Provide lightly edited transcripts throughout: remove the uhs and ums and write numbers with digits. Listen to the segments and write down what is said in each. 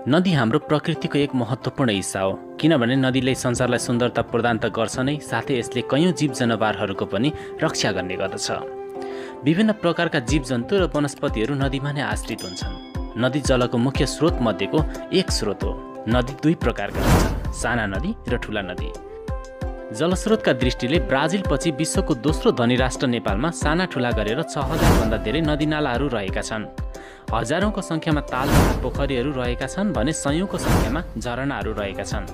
नदी हाम्रो प्रकृतिको एक महत्त्वपूर्ण हिस्सा हो, किनभने नदीले संसारलाई सुन्दरता प्रदान त गर्छ नै, साथै यसले कैयौँ जीव जनावरहरूको पनि रक्षा गर्ने गर्दछ। विभिन्न प्रकारका जीवजन्तु र वनस्पतिहरू नदीमा नै आश्रित हुन्छन्। नदी जलको मुख्य स्रोत मध्येको एक स्रोत हो। नदी दुई प्रकारका हुन्छन्, साना नदी र ठुला नदी। जलस्रोतका दृष्टिले ब्राजिलपछि विश्वको दोस्रो धनी राष्ट्र नेपालमा साना ठुला गरेर 6000 भन्दा धेरै नदीनालाहरू रहेका छन्। हजारौंको संख्यामा ताल तथा पोखरीहरू रहेका छन् भने सयौंको संख्यामा झरनाहरू रहेका छन्।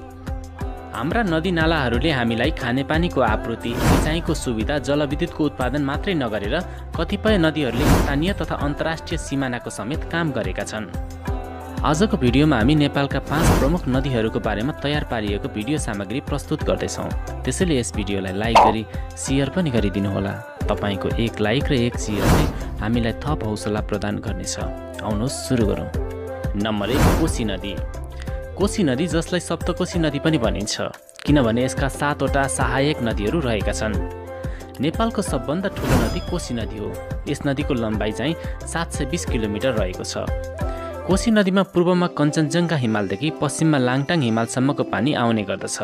हाम्रा नदीनालाहरूले हामीलाई खानेपानीको आपूर्ति, सिँचाइको सुविधा, जलविद्युतको उत्पादन मात्रै नगरेर कतिपय नदीहरूले स्थानीय तथा अन्तर्राष्ट्रिय सिमानाको समेत काम गरेका छन्। आजको भिडियोमा हामी नेपालका 5 प्रमुख नदीहरूको बारेमा तयार पारिएको भिडियो सामग्री प्रस्तुत गर्दैछौँ। त्यसैले यस भिडियोलाई लाइक गरी सेयर पनि गरिदिनुहोला। तपाईको एक लाइक र एक सेयरले हामीलाई थप हौसला प्रदान गर्नेछ। आउनुहोस् सुरु गरौँ। नम्बर 1, कोशी नदी। कोशी नदी, जसलाई सप्तकोशी नदी पनि भनिन्छ, किनभने यसका 7 वटा सहायक नदीहरू रहेका छन्। नेपालको सबभन्दा ठुलो नदी कोशी नदी हो। यस नदीको लम्बाइ चाहिँ 720 किलोमिटर रहेको छ। कोशी नदीमा पूर्वमा कञ्चनजङ्घा हिमालदेखि पश्चिममा लाङटाङ हिमालसम्मको पानी आउने गर्दछ।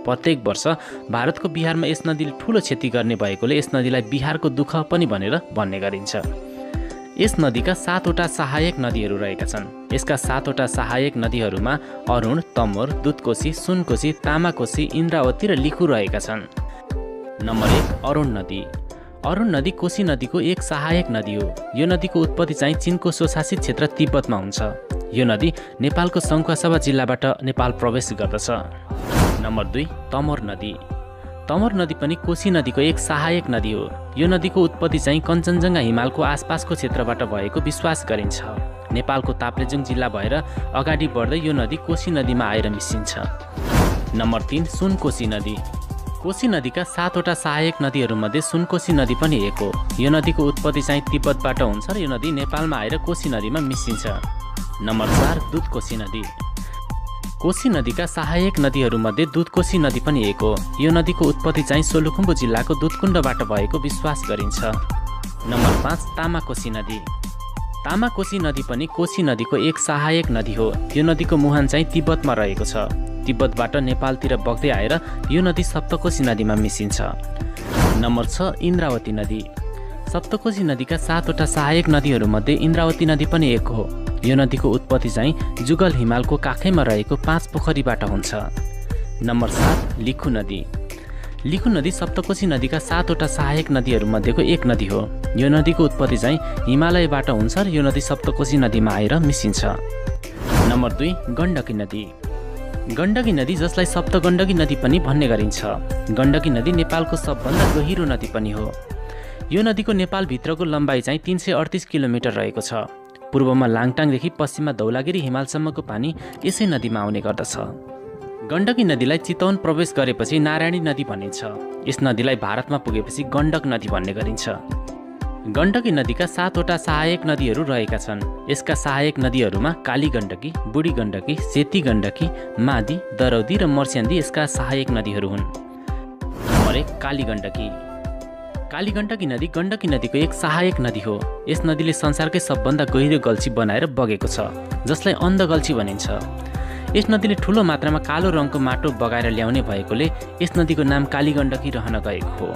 प्रत्येक वर्ष भारतको बिहारमा यस नदीले ठुलो क्षति गर्ने भएकोले यस नदीलाई बिहारको दुःख पनि भनेर भन्ने गरिन्छ। यस नदीका 7 वटा सहायक नदीहरू रहेका छन्। यसका 7 वटा सहायक नदीहरूमा अरुण, तमोर, दुधकोशी, सुनकोशी, तामाकोशी, इन्द्रावती र लिखु रहेका छन्। नम्बर 1, अरुण नदी। अरुण नदी कोशी नदीको एक सहायक नदी हो। यो नदीको उत्पत्ति चाहिँ चीनको स्वशासित क्षेत्र तिब्बतमा हुन्छ। यो नदी नेपालको सङ्खुवासभा जिल्लाबाट नेपाल प्रवेश गर्दछ। नम्बर 2, तमोर नदी। तमोर नदी पनि कोशी नदीको एक सहायक नदी हो। यो नदीको उत्पत्ति चाहिँ कञ्चनजङ्घा हिमालको आसपासको क्षेत्रबाट भएको विश्वास गरिन्छ। नेपालको ताप्लेजुङ जिल्ला भएर अगाडि बढ्दै यो नदी कोशी नदीमा आएर मिसिन्छ। नम्बर 3, सुनकोशी नदी। कोशी नदीका 7 वटा सहायक नदीहरूमध्ये सुनकोशी नदी पनि एक हो। यो नदीको उत्पत्ति चाहिँ तिब्बतबाट हुन्छ र यो नदी नेपालमा आएर कोशी नदीमा मिसिन्छ। नम्बर 4, दुधकोशी नदी। कोशी नदीका सहायक नदीहरूमध्ये दुधकोशी नदी पनि एक हो। यो नदीको उत्पत्ति चाहिँ सोलुखुम्बु जिल्लाको दुधकुण्डबाट भएको विश्वास गरिन्छ। नम्बर 5, तामाकोशी नदी। तामाकोशी नदी पनि कोशी नदीको एक सहायक नदी हो। यो नदीको मुहान चाहिँ तिब्बतमा रहेको छ। तिब्बतबाट नेपालतिर बग्दै आएर यो नदी सप्तकोशी नदीमा मिसिन्छ। नम्बर 6, इन्द्रावती नदी। सप्तकोशी नदीका 7 वटा सहायक नदीहरूमध्ये इन्द्रावती नदी पनि एक हो। यो नदीको उत्पत्ति चाहिँ जुगल हिमालको काखैमा रहेको 5 पोखरीबाट हुन्छ। नम्बर 7, लिखु नदी। लिखु नदी सप्तकोशी नदीका 7 वटा सहायक नदीहरूमध्येको एक नदी हो। यो नदीको उत्पत्ति चाहिँ हिमालयबाट हुन्छ र यो नदी सप्तकोशी नदीमा आएर मिसिन्छ। नम्बर 2, गण्डकी नदी। गण्डकी नदी, जसलाई सप्तगण्डकी नदी पनि भन्ने गरिन्छ। गण्डकी नदी नेपालको सबभन्दा गहिरो नदी पनि हो। यो नदीको नेपालभित्रको लम्बाइ चाहिँ 338 किलोमिटर रहेको छ। पूर्वमा लाङटाङदेखि पश्चिममा धौलागिरी हिमालसम्मको पानी यसै नदीमा आउने गर्दछ। गण्डकी नदीलाई चितवन प्रवेश गरेपछि नारायणी नदी भनिन्छ। यस नदीलाई भारतमा पुगेपछि गण्डक नदी भन्ने गरिन्छ। गण्डकी नदीका 7 वटा सहायक नदीहरू रहेका छन्। यसका सहायक नदीहरूमा काली गण्डकी, बुढी गण्डकी, सेती गण्डकी, मादी, दरौदी र मर्स्याङ्दी यसका सहायक नदीहरू हुन्। नम्बर 1, काली गण्डकी। काली गण्डकी नदी गण्डकी नदीको एक सहायक नदी हो। यस नदीले संसारकै सबभन्दा गहिरो गल्छी बनाएर बगेको छ, जसलाई अन्ध गल्छी भनिन्छ। यस नदीले ठुलो मात्रामा कालो रङको माटो बगाएर ल्याउने भएकोले यस नदीको नाम काली गण्डकी रहन गएको हो।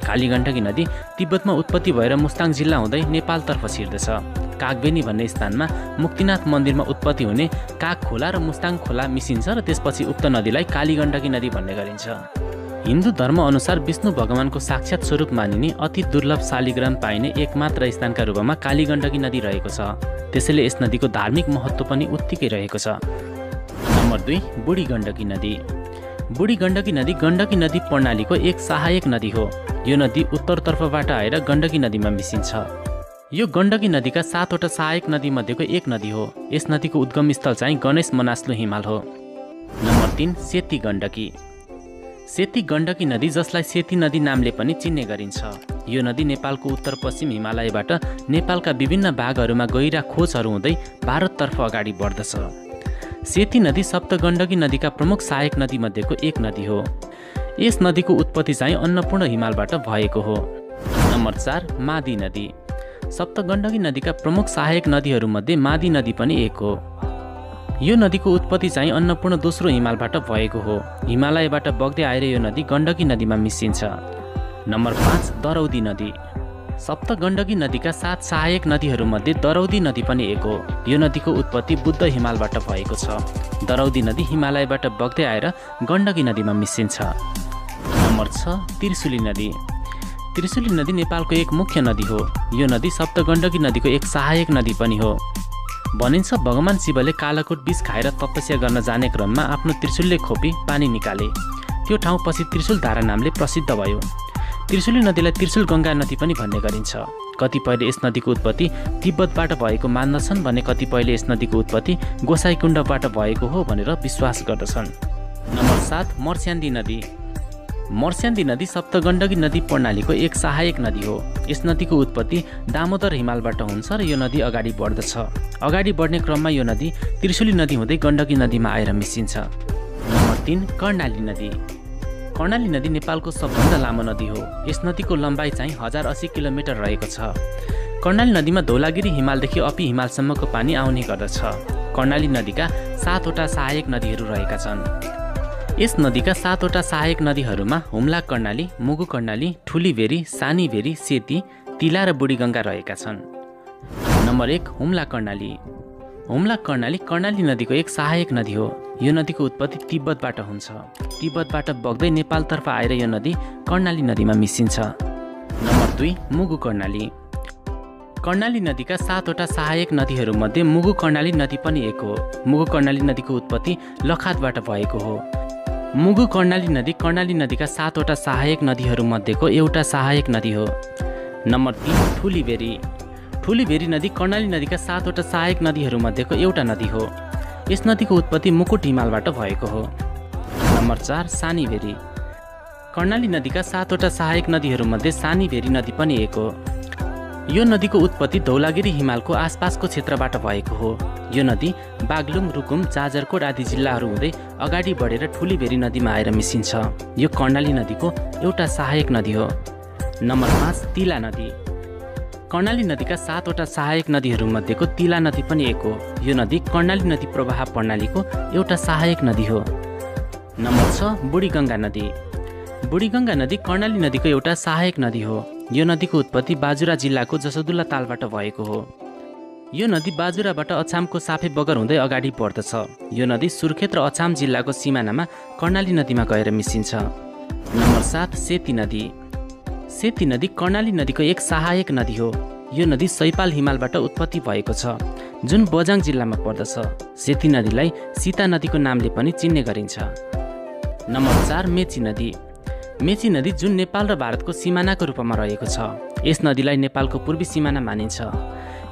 काली गण्डकी नदी तिब्बतमा उत्पत्ति भएर मुस्ताङ जिल्ला हुँदै नेपालतर्फ छिर्दछ। कागबेनी भन्ने स्थानमा मुक्तिनाथ मन्दिरमा उत्पत्ति हुने काग खोला र मुस्ताङ खोला मिसिन्छ र त्यसपछि उक्त नदीलाई काली गण्डकी नदी भन्ने गरिन्छ। हिन्दू धर्म अनुसार विष्णु भगवानको साक्षात स्वरूप मानिने अति दुर्लभ शालिग्राम पाइने एकमात्र स्थानका रूपमा काली गण्डकी नदी रहेको छ। त्यसैले यस नदीको धार्मिक महत्त्व पनि उत्तिकै रहेको छ। नम्बर 2, बुढी गण्डकी नदी। बुढी गण्डकी नदी गण्डकी नदी प्रणालीको एक सहायक नदी हो। यो नदी उत्तरतर्फबाट आएर गण्डकी नदीमा मिसिन्छ। यो गण्डकी नदीका 7 वटा सहायक नदीमध्येको एक नदी हो। यस नदीको उद्गम स्थल चाहिँ गणेश मनास्लु हिमाल हो। नम्बर 3, सेती गण्डकी। सेती गण्डकी नदी, जसलाई सेती नदी नामले पनि चिन्ने गरिन्छ। यो नदी नेपालको उत्तर पश्चिम हिमालयबाट नेपालका विभिन्न भागहरूमा गहिरा खोजहरू हुँदै भारततर्फ अगाडि बढ्दछ। सेती नदी सप्तगण्डकी नदीका प्रमुख सहायक नदीमध्येको एक नदी हो। यस नदीको उत्पत्ति चाहिँ अन्नपूर्ण हिमालबाट भएको हो। नम्बर 4, मादी नदी। सप्तगण्डकी नदीका प्रमुख सहायक नदीहरूमध्ये मादी नदी पनि एक हो। यो नदीको उत्पत्ति चाहिँ अन्नपूर्ण दोस्रो हिमालबाट भएको हो। हिमालयबाट बग्दै आएर यो नदी गण्डकी नदीमा मिसिन्छ। नम्बर 5 दरौदी नदी। सप्त गण्डकी नदीका 7 सहायक नदीहरूमध्ये दरौदी नदी पनि एक हो। यो नदीको उत्पत्ति बुद्ध हिमालबाट भएको छ। दरौदी नदी हिमालयबाट बग्दै आएर गण्डकी नदीमा मिसिन्छ। नम्बर 6 त्रिशुली नदी। त्रिशुली नदी नेपालको एक मुख्य नदी हो। यो नदी सप्त गण्डकी नदीको एक सहायक नदी पनि हो। भनिन्छ भगवान शिवले कालाकोट विष खाएर तपस्या गर्न जाने क्रममा आफ्नो त्रिशूलले खोपी पानी निकाले। त्यो ठाउँ पछि त्रिशूल धारा नामले प्रसिद्ध भयो। त्रिशुली नदीलाई त्रिशूल गङ्गा नदी पनि भन्ने गरिन्छ। कतिपयले यस नदीको उत्पत्ति तिब्बतबाट भएको मान्दछन् भने कतिपयले यस नदीको उत्पत्ति गोसाइकुण्डबाट भएको हो भनेर विश्वास गर्दछन्। नम्बर 7 मर्स्याङ्दी नदी। मर्स्याङ्दी नदी सप्तगण्डकी नदी प्रणालीको एक सहायक नदी हो। यस नदीको उत्पत्ति दामोदर हिमालबाट हुन्छ र यो नदी अगाडि बढ्दछ। अगाडि बढ्ने क्रममा यो नदी त्रिशुली नदी हुँदै गण्डकी नदीमा आएर मिसिन्छ। नम्बर 3 कर्णाली नदी। कर्णाली नदी नेपालको सबभन्दा लामो नदी हो। यस नदीको लम्बाइ चाहिँ 1080 किलोमिटर रहेको छ। कर्णाली नदीमा धौलागिरी हिमालदेखि अपी हिमालसम्मको पानी आउने गर्दछ। कर्णाली नदीका 7वटा सहायक नदीहरू रहेका छन्। यस नदीका 7वटा सहायक नदीहरूमा हुम्ला कर्णाली, मुगु कर्णाली, ठुली भेरी, सानी भेरी, सेती, तिला र बुढीगङ्गा रहेका छन्। नम्बर 1 हुम्ला कर्णाली। हुम्ला कर्णाली कर्णाली नदीको एक सहायक नदी हो। यो नदीको उत्पत्ति तिब्बतबाट हुन्छ। तिब्बतबाट बग्दै नेपालतर्फ आएर यो नदी कर्णाली नदीमा मिसिन्छ। नम्बर 2 मुगु कर्णाली। कर्णाली नदीका 7वटा सहायक नदीहरूमध्ये मुगु कर्णाली नदी पनि एक हो। मुगु कर्णाली नदीको उत्पत्ति लखातबाट भएको हो। मुगु कर्णाली नदी कर्णाली नदीका 7वटा सहायक नदीहरूमध्येको एउटा सहायक नदी हो। नम्बर 3 ठुली भेरी। ठुली भेरी नदी कर्णाली नदीका 7वटा सहायक नदीहरूमध्येको एउटा नदी हो। यस नदीको उत्पत्ति मुकुट हिमालबाट भएको हो। नम्बर 4 सानी भेरी। कर्णाली नदीका 7वटा सहायक नदीहरूमध्ये सानी भेरी नदी पनि एक हो। यो नदीको उत्पत्ति धौलागिरी हिमालको आसपासको क्षेत्रबाट भएको हो। यो नदी बागलुङ, रुकुम, जाजरकोट आदि जिल्लाहरू हुँदै अगाडि बढेर ठुली भेरी नदीमा आएर मिसिन्छ। यो कर्णाली नदीको एउटा सहायक नदी हो। नम्बर 5 तिला नदी। कर्णाली नदीका 7वटा सहायक नदीहरूमध्येको तिला नदी पनि एक हो। यो नदी कर्णाली नदी प्रवाह प्रणालीको एउटा सहायक नदी हो। नम्बर 6 बुढीगङ्गा नदी। बुढीगङ्गा नदी कर्णाली नदीको एउटा सहायक नदी हो। यो नदीको उत्पत्ति बाजुरा जिल्लाको जसोदुल्ला तालबाट भएको हो। यो नदी बाजुराबाट अछामको साफे बगर हुँदै अगाडि बढ्दछ। यो नदी सुर्खेत र अछाम जिल्लाको सिमानामा कर्णाली नदीमा गएर मिसिन्छ। नम्बर 7 सेती नदी। सेती नदी कर्णाली नदीको एक सहायक नदी हो। यो नदी सैपाल हिमालबाट उत्पत्ति भएको छ, जुन बझाङ जिल्लामा पर्दछ। सेती नदीलाई सीता नदीको नामले पनि चिन्ने गरिन्छ। नम्बर 4 मेची नदी। मेची नदी जुन नेपाल र भारतको सिमानाको रूपमा रहेको छ। यस नदीलाई नेपालको पूर्वी सिमाना मानिन्छ।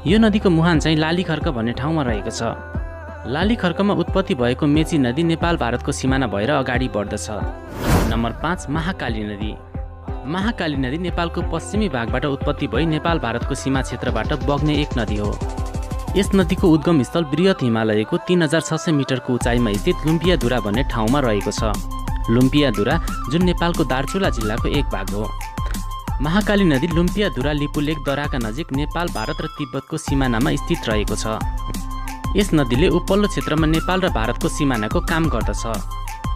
यो नदीको मुहान चाहिँ लालीखर्क भन्ने ठाउँमा रहेको छ। लालीखर्कमा उत्पत्ति भएको मेची नदी नेपाल भारतको सिमाना भएर अगाडि बढ्दछ। नम्बर 5 महाकाली नदी। महाकाली नदी नेपालको पश्चिमी भागबाट उत्पत्ति भई नेपाल भारतको सीमा क्षेत्रबाट बग्ने एक नदी हो। यस नदीको उद्गम स्थल बृहत हिमालयको 3600 मिटरको उचाइमा स्थित लुम्पियाधुरा भन्ने ठाउँमा रहेको छ। लुम्पियाधुरा जुन नेपालको दार्चुला जिल्लाको एक भाग हो। महाकाली नदी लुम्पियाधुरा लिपुलेक दराका नजिक नेपाल, भारत र तिब्बतको सिमानामा स्थित रहेको छ। यस नदीले उपल्लो क्षेत्रमा नेपाल र भारतको सिमानाको काम गर्दछ।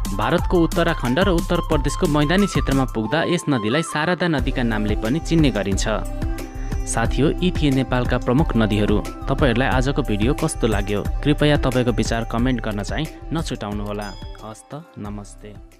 भारतको उत्तराखण्ड र उत्तर प्रदेशको मैदानी क्षेत्रमा पुग्दा यस नदीलाई शारदा नदीका नामले पनि चिन्ने गरिन्छ। साथीहो, यी थिए नेपालका प्रमुख नदीहरू। तपाईहरूलाई आजको भिडियो कस्तो लाग्यो? कृपया तपाईँको विचार कमेन्ट गर्न चाहिँ नछुटाउनुहोला। हस्त नमस्ते।